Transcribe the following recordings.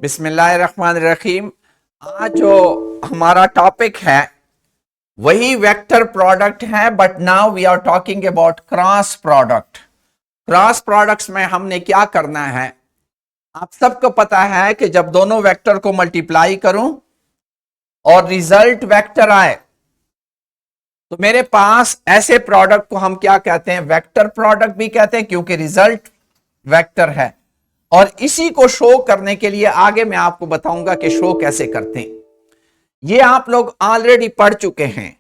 बिस्मिल्लाहिर्रहमानिर्रहीम। आज जो हमारा टॉपिक है वही वेक्टर प्रोडक्ट है, but now we are talking about cross product. Cross products में हमने क्या करना है, आप सबको पता है कि जब दोनों वेक्टर को मल्टीप्लाई करूं और रिजल्ट वेक्टर आए तो मेरे पास ऐसे प्रोडक्ट को हम क्या कहते हैं, वेक्टर प्रोडक्ट भी कहते हैं, क्योंकि रिजल्ट वेक्टर है। और इसी को शो करने के लिए आगे मैं आपको बताऊंगा कि शो कैसे करते हैं। ये आप लोग ऑलरेडी पढ़ चुके हैं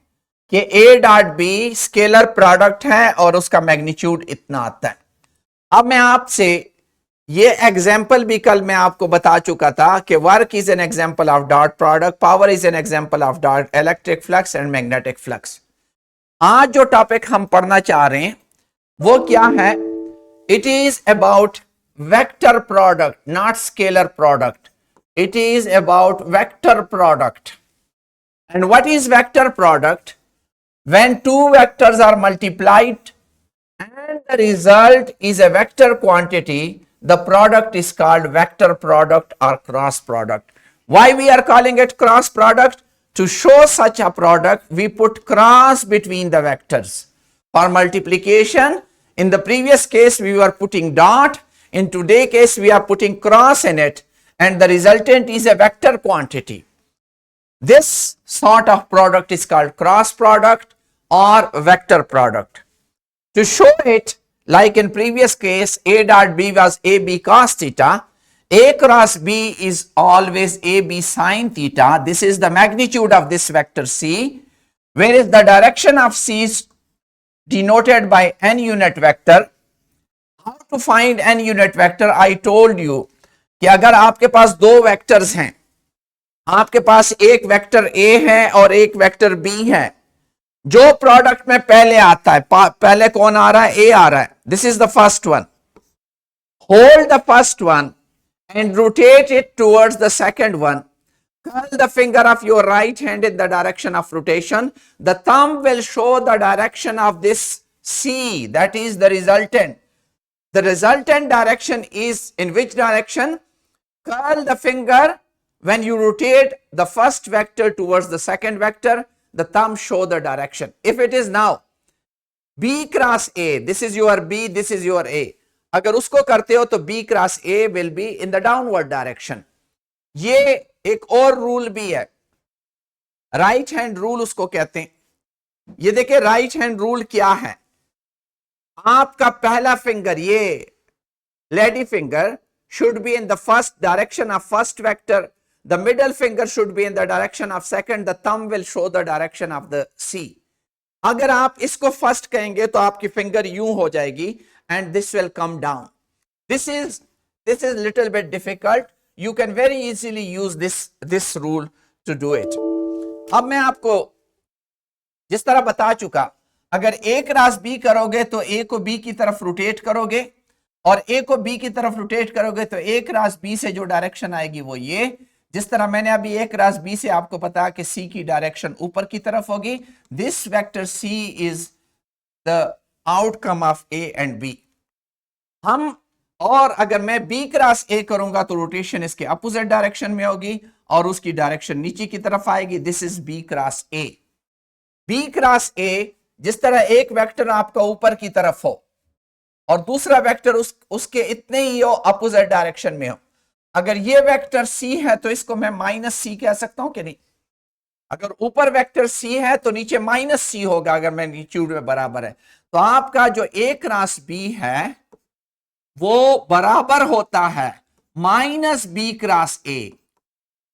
कि A dot B scalar product है और उसका मैग्नीट्यूड इतना आता है। अब मैं आपसे ये एग्जाम्पल भी कल मैं आपको बता चुका था कि work is an example of dot product, power is an example of dot electric flux and magnetic flux. आज जो टॉपिक हम पढ़ना चाह रहे हैं वो क्या है, it is about vector product, not scalar product. It is about vector product. And what is vector product? When two vectors are multiplied and the result is a vector quantity, the product is called vector product or cross product. Why we are calling it cross product? To show such a product, we put cross between the vectors. For multiplication, in the previous case, we were putting dot. In today's case, we are putting cross in it, and the resultant is a vector quantity. This sort of product is called cross product or vector product. To show it, like in previous case, A dot B was AB cos theta, A cross B is always AB sin theta. This is the magnitude of this vector C, whereas the direction of C is denoted by n unit vector. How to find n unit vector? I told you कि अगर आपके पास दो vectors हैं, आपके पास एक vector A है और एक वेक्टर B है, जो प्रोडक्ट में पहले आता है, पहले कौन आ रहा है, A आ रहा है, this is the first one. Hold the first one and rotate it towards the second one. Curl the finger of your right hand in the direction of rotation. The thumb will show the direction of this C, that is the resultant. The resultant direction is in which direction? Curl the finger when you rotate the first vector towards the second vector, the thumb show the direction. If it is now B cross A, this is your B, this is your A. अगर उसको करते हो तो B cross A will be in the downward direction. ये एक और rule भी है, राइट हैंड रूल उसको कहते हैं। ये देखिए राइट हैंड रूल क्या है, आपका पहला फिंगर, ये lady finger should be in the first direction of first vector, the middle finger should be in the direction of second, the thumb will show the direction of the C. अगर आप इसको first कहेंगे तो आपकी finger यूं हो जाएगी and this will come down. This is little bit difficult. You can very easily use this rule to do it. अब मैं आपको जिस तरह बता चुका, अगर A क्रॉस B करोगे तो A को B की तरफ रोटेट करोगे और A को B की तरफ रोटेट करोगे तो A क्रॉस B से जो डायरेक्शन आएगी वो ये, जिस तरह मैंने अभी A क्रॉस B से आपको पता कि C की डायरेक्शन ऊपर की तरफ होगी। This vector C is the outcome of A and B। हम और अगर मैं B क्रॉस A करूंगा तो रोटेशन इसके अपोजिट डायरेक्शन में होगी और उसकी डायरेक्शन नीचे की तरफ आएगी। This is B cross A। B cross A, जिस तरह एक वेक्टर आपका ऊपर की तरफ हो और दूसरा वेक्टर उसके इतने ही हो अपोजिट डायरेक्शन में हो। अगर ये वेक्टर C है तो इसको मैं माइनस C कह सकता हूं कि नहीं? अगर ऊपर वेक्टर C है तो नीचे माइनस C होगा अगर मैग्नीट्यूड में बराबर है। तो आपका जो A क्रॉस B है वो बराबर होता है माइनस B क्रॉस A।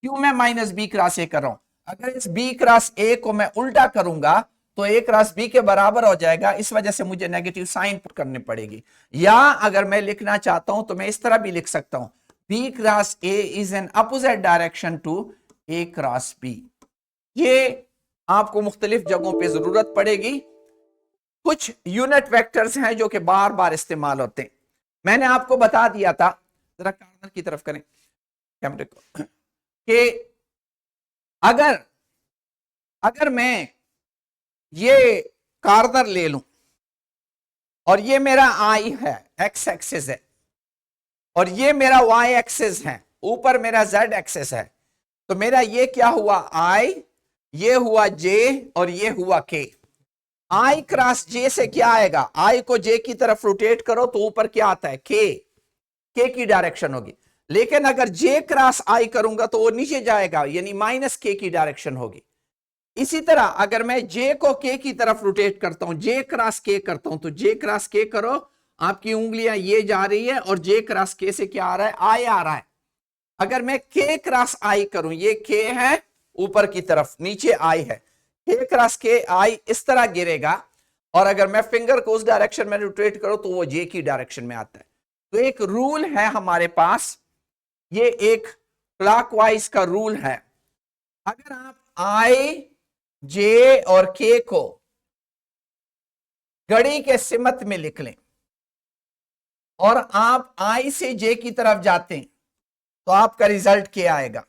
क्यों मैं माइनस B क्रॉस A कर रहा हूं? अगर इस B क्रॉस A को मैं उल्टा करूंगा तो A क्रॉस B के बराबर हो जाएगा, इस वजह से मुझे नेगेटिव साइन पुट करनी पड़ेगी। या अगर मैं लिखना चाहता हूं तो मैं इस तरह भी लिख सकता हूं, B cross A is an opposite direction to A cross B। ये आपको मुख्तलिफ जगहों पे जरूरत पड़ेगी। कुछ यूनिट वेक्टर्स हैं जो कि बार बार इस्तेमाल होते हैं। मैंने आपको बता दिया था, जरा कॉर्नर की तरफ करें कैमरे को, कि अगर मैं ये कॉर्नर ले लूं और ये मेरा आई है, एक्स एक्सिस है, और ये मेरा वाई एक्सिस है, ऊपर मेरा z एक्सेस है, तो मेरा ये क्या हुआ I, ये हुआ J और ये हुआ K। I क्रॉस J से क्या आएगा, I को J की तरफ रोटेट करो तो ऊपर क्या आता है, K की डायरेक्शन होगी। लेकिन अगर J क्रॉस I करूंगा तो वो नीचे जाएगा, यानी माइनस K की डायरेक्शन होगी। इसी तरह अगर मैं J को K की तरफ रोटेट करता हूं, J क्रॉस K करता हूं, तो J क्रॉस K करो, आपकी उंगलियां ये जा रही है और J क्रॉस K से क्या आ रहा है, I आ रहा है। अगर मैं K क्रॉस I करूं, ये K है ऊपर की तरफ, नीचे I है, K क्रॉस K I इस तरह गिरेगा, और अगर मैं फिंगर को उस डायरेक्शन में रोटेट करूं तो वो J की डायरेक्शन में आता है। तो एक रूल है हमारे पास, ये एक क्लॉकवाइज का रूल है। अगर आप I, J और K को घड़ी के सिमत में लिख लें और आप I से J की तरफ जाते हैं तो आपका रिजल्ट K आएगा।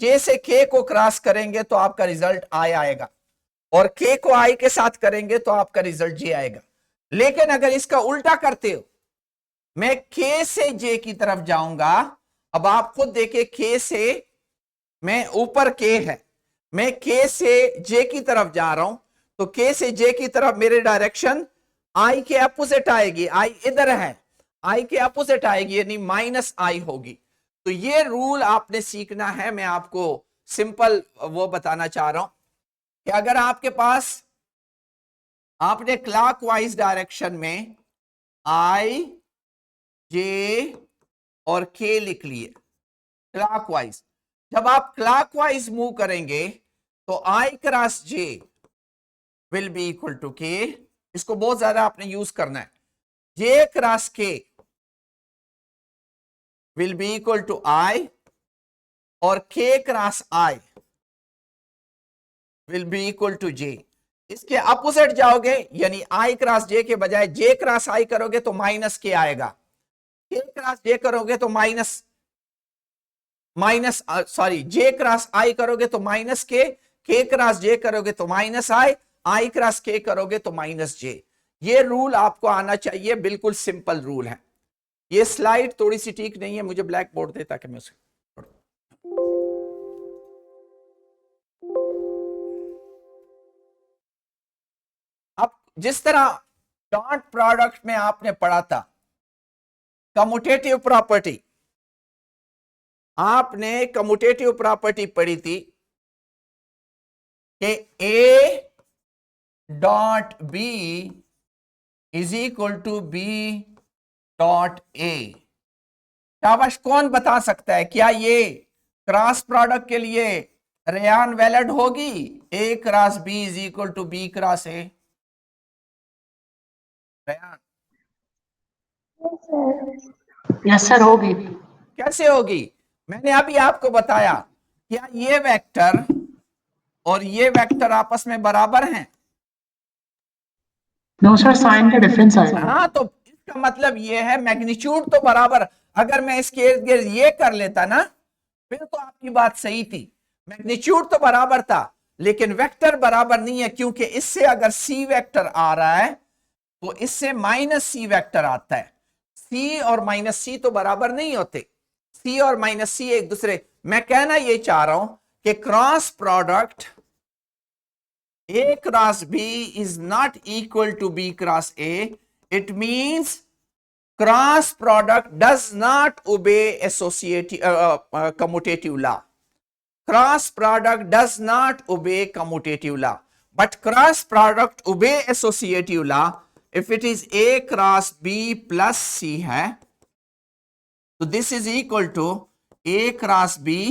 J से K को क्रॉस करेंगे तो आपका रिजल्ट I आएगा, और K को I के साथ करेंगे तो आपका रिजल्ट J आएगा। लेकिन अगर इसका उल्टा करते हो, मैं K से J की तरफ जाऊंगा, अब आप खुद देखें, K से मैं ऊपर K है, मैं K से J की तरफ जा रहा हूं, तो K से J की तरफ मेरे डायरेक्शन I के अपोजिट आएगी, I इधर है, I के अपोजिट आएगी, यानी माइनस I होगी। तो ये रूल आपने सीखना है, मैं आपको सिंपल वो बताना चाह रहा हूं कि अगर आपके पास, आपने क्लॉकवाइज डायरेक्शन में I, J और K लिख लिए क्लॉकवाइज, जब आप क्लॉकवाइज मूव करेंगे तो I cross J will be equal to K, इसको बहुत ज्यादा आपने यूज करना है, J cross K will be equal to I, और K cross I will be equal to J। इसके अपोजिट जाओगे, यानी I क्रॉस J के बजाय J क्रॉस I करोगे तो माइनस K आएगा, K क्रॉस J करोगे तो J क्रॉस I करोगे तो माइनस K क्रॉस J करोगे तो माइनस I क्रॉस K करोगे तो माइनस J। ये रूल आपको आना चाहिए, बिल्कुल सिंपल रूल है। ये स्लाइड थोड़ी सी ठीक नहीं है, मुझे ब्लैक बोर्ड दे ताकि मैं उसे, अब जिस तरह डॉट प्रोडक्ट में आपने पढ़ा था कम्यूटेटिव प्रॉपर्टी, आपने कम्यूटेटिव प्रॉपर्टी पढ़ी थी कि A dot B is equal to B dot A। शाबाश, कौन बता सकता है क्या ये क्रॉस प्रोडक्ट के लिए रेयान वैलिड होगी, A cross B is equal to B cross A? Rayan, yes sir, होगी। कैसे होगी? मैंने अभी आपको बताया, क्या ये वेक्टर और ये वेक्टर आपस में बराबर हैं? नो सर, साइन का डिफरेंस आएगा। हाँ, तो इसका मतलब ये है मैग्नीट्यूड तो बराबर। अगर मैं इसके इर्द गिर्द ये कर लेता ना, फिर तो आपकी बात सही थी, मैग्नीट्यूड तो बराबर था, लेकिन वेक्टर बराबर नहीं है, क्योंकि इससे अगर C वेक्टर आ रहा है तो इससे माइनस C वेक्टर आता है। C और माइनस C तो बराबर नहीं होते, C और माइनस C एक दूसरे, मैं कहना ये चाह रहा हूं कि cross product A cross B is not equal to B cross A. It means cross product does not obey commutative law. Cross product does not obey commutative law, but cross product obey associative law. If it is A cross B plus C है, तो this is equal to A cross B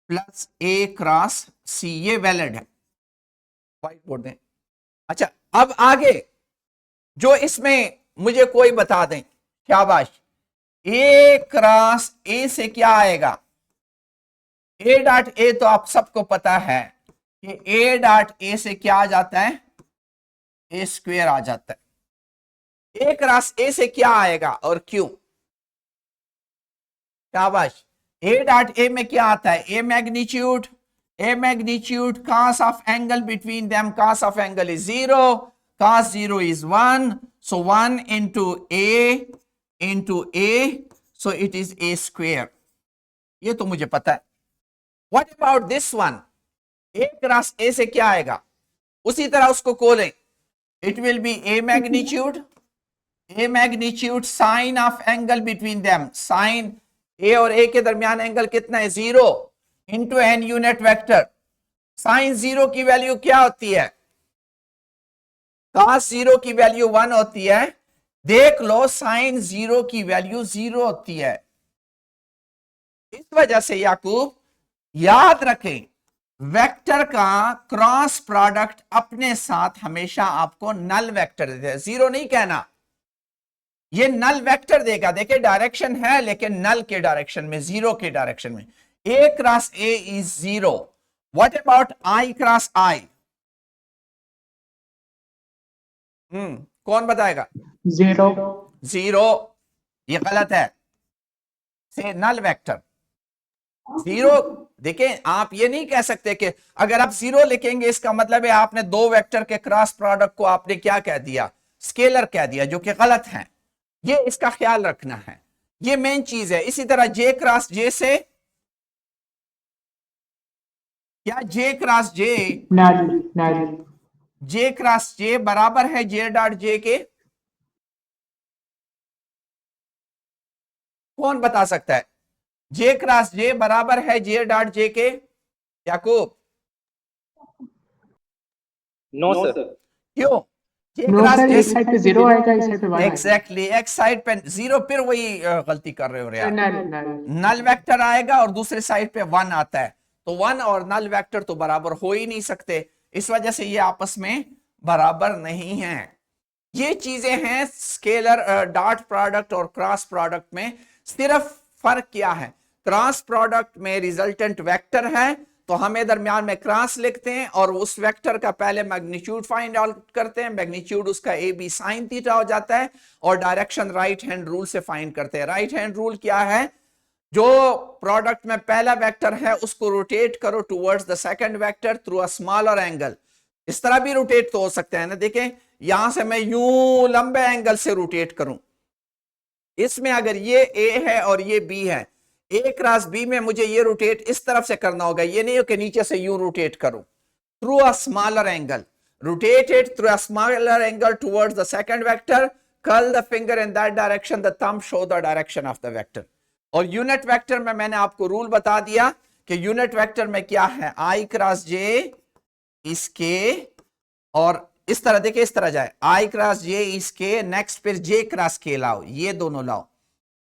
plus A cross C, ये valid है, white board दें। अच्छा, अब आगे जो इसमें मुझे कोई बता दें, शाबाश, A क्रॉस A से क्या आएगा? A डॉट A तो आप सबको पता है कि A डॉट A से क्या आ जाता है? A स्क्वायर आ जाता है। A क्रॉस A से क्या आएगा और क्यों? शाबाश, A डॉट A में क्या आता है? A magnitude, cos of angle between them, cos of angle is 0, cos 0 is 1, so 1 into A, so it is A square. ये तो मुझे पता है। What about this one, a cross a से क्या आएगा, उसी तरह उसको खोलें, it will be a magnitude sine of angle between them, sine a और ए के दरमियान एंगल कितना है, 0 into an unit vector. Sine 0 की वैल्यू क्या होती है, cos 0 की वैल्यू 1 होती है। देख लो साइन 0 की वैल्यू 0 होती है। इस वजह से याकूब याद रखें, वेक्टर का क्रॉस प्रोडक्ट अपने साथ हमेशा आपको नल वेक्टर देता है, 0 नहीं कहना, ये नल वेक्टर देगा। देखिए डायरेक्शन है लेकिन नल के डायरेक्शन में, 0 के डायरेक्शन में। A cross a is 0। What about I cross I, कौन बताएगा, 0. 0, ये गलत है, से नल वेक्टर 0। देखिए आप ये नहीं कह सकते कि अगर आप 0 लिखेंगे इसका मतलब है आपने दो वेक्टर के क्रॉस प्रोडक्ट को आपने क्या कह दिया, स्केलर कह दिया, जो कि गलत है। ये इसका ख्याल रखना है, ये मेन चीज है। इसी तरह जे क्रॉस जे से, क्या जे क्रॉस जे, Null. जे क्रॉस जे बराबर है जे डॉट जे के, कौन बता सकता है, जे क्रॉस जे बराबर है जे डॉट जे के, याकूब? No sir. क्यों, J No cross sir, J एक साइड पे 0 आएगा, इस साइड पे 1 आएगा. एग्जैक्टली, एक साइड पे 0, फिर वही गलती कर रहे हो रे आप। Null. नल वेक्टर आएगा और दूसरे साइड पे 1 आता है, तो 1 और नल वेक्टर तो बराबर हो ही नहीं सकते, इस वजह से ये आपस में बराबर नहीं है। ये चीजें हैं स्केलर डॉट प्रोडक्ट और क्रॉस प्रोडक्ट में। सिर्फ फर्क क्या है, क्रॉस प्रोडक्ट में रिजल्टेंट वेक्टर है तो हमें दरमियान में क्रॉस लिखते हैं और उस वेक्टर का पहले मैग्नीट्यूड फाइंड आउट करते हैं, मैग्नीट्यूड उसका ए बी साइन थीटा हो जाता है, और डायरेक्शन राइट हैंड रूल से फाइंड करते हैं। राइट हैंड रूल क्या है, जो प्रोडक्ट में पहला वेक्टर है उसको रोटेट करो towards the second vector through a smaller angle. इस तरह भी रोटेट तो हो सकता है ना, देखें यहां से मैं यूं लंबे एंगल से रोटेट करूं, इसमें अगर ये ए है और ये बी है, ए क्रॉस बी में मुझे ये रोटेट इस तरफ से करना होगा, ये नहीं हो कि नीचे से यूं रोटेट करूं। Through a smaller angle, rotate it through a smaller angle towards the second vector, curl the finger in that direction, the thumb show the direction of the vector. और यूनिट वेक्टर में मैंने आपको rule बता दिया कि unit vector में क्या है, आई क्रॉस जे इसके, और इस तरह देखिए, इस तरह जाए, आई क्रॉस जे इसके, नेक्स्ट फिर जे क्रॉस के लाओ, ये दोनों लाओ,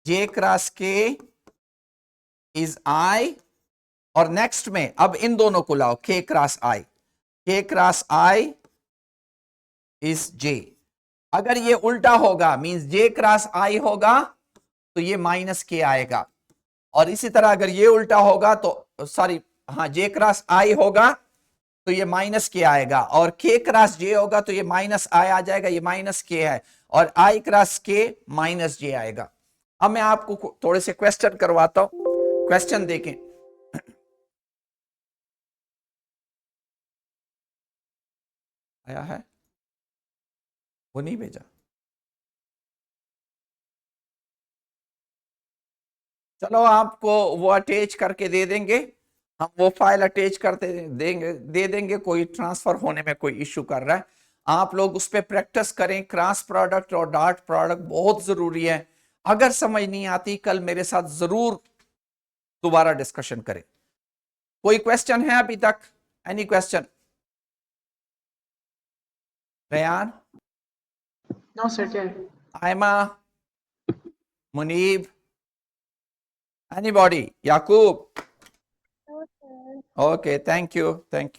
जे क्रॉस के इज आई, और नेक्स्ट में अब इन दोनों को लाओ, के क्रॉस आई, के क्रॉस आई इज जे। अगर ये उल्टा होगा मींस जे क्रॉस आई होगा तो ये माइनस के आएगा, और इसी तरह अगर ये उल्टा होगा तो सॉरी, हाँ जे क्रॉस आई होगा तो ये माइनस के आएगा, और के क्रॉस जे होगा तो ये माइनस आई आ जाएगा, ये माइनस के है, और आई क्रॉस के माइनस जे आएगा। अब मैं आपको थोड़े से क्वेश्चन करवाता हूं, क्वेश्चन देखें। आया है, वो नहीं भेजा, चलो आपको वो अटैच करके दे देंगे, हम वो फाइल अटैच करते देंगे, दे देंगे, कोई ट्रांसफर होने में कोई इश्यू कर रहा है, आप लोग उस पर प्रैक्टिस करें। क्रॉस प्रोडक्ट और डॉट प्रोडक्ट बहुत जरूरी है, अगर समझ नहीं आती कल मेरे साथ जरूर दोबारा डिस्कशन करें। कोई क्वेश्चन है अभी तक, any question? Rayan, No sir. Ayma, Muneeb, anybody, Yakub? Okay, thank you, thank you.